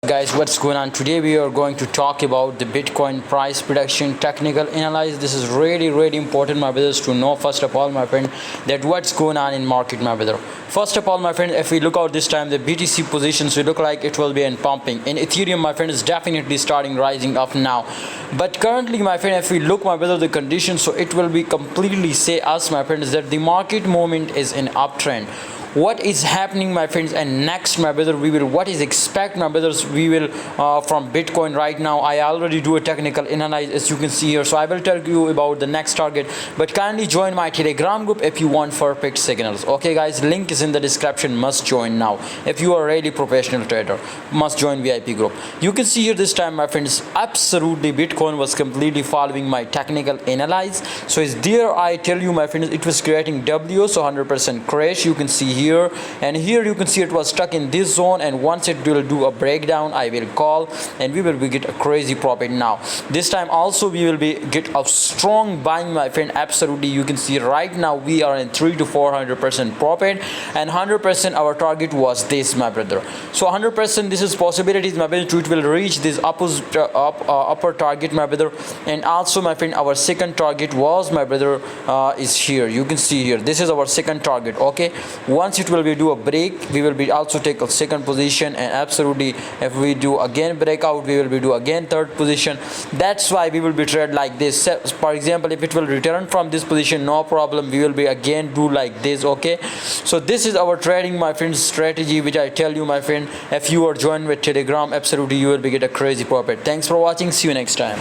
Guys, what's going on? Today we are going to talk about the Bitcoin price prediction technical analysis. This is really important, my brothers, to know first of all, my friend, that what's going on in market, my brother. First of all, my friend, if we look out this time, the BTC positions will look like it will be in pumping. In Ethereum, my friend, is definitely starting rising up now. But currently, my friend, if we look, my brother, the conditions, so it will be completely say us, my friend, is that the market movement is in uptrend. What is happening, my friends, and next, my brother, we will what is expect, my brothers, we will from Bitcoin right now. I already do a technical analysis, as you can see here, so I will tell you about the next target. But kindly join my Telegram group if you want perfect signals. Okay guys, link is in the description. Must join now if you are a really professional trader. Must join VIP group. You can see here this time, my friends, absolutely Bitcoin was completely following my technical analysis. So is there, I tell you, my friends, it was creating W, so 100% crash. You can see here, and here you can see it was stuck in this zone, and once it will do a breakdown, I will call and we will be get a crazy profit. Now this time also we will be get a strong buying, my friend. Absolutely, you can see right now we are in 300 to 400% profit, and 100% our target was this, my brother. So 100% this is possibilities, my brother, it will reach this upper target, my brother. And also, my friend, our second target was, my brother, is here. You can see here, this is our second target. Okay, once it will be do a break, we will be also take a second position, and absolutely if we do again breakout, we will be do again third position. That's why we will be trade like this. For example, if it will return from this position, no problem, we will be again do like this. Okay, so this is our trading, my friends, strategy, which I tell you, my friend, if you are joined with Telegram, absolutely you will be get a crazy profit. Thanks for watching. See you next time.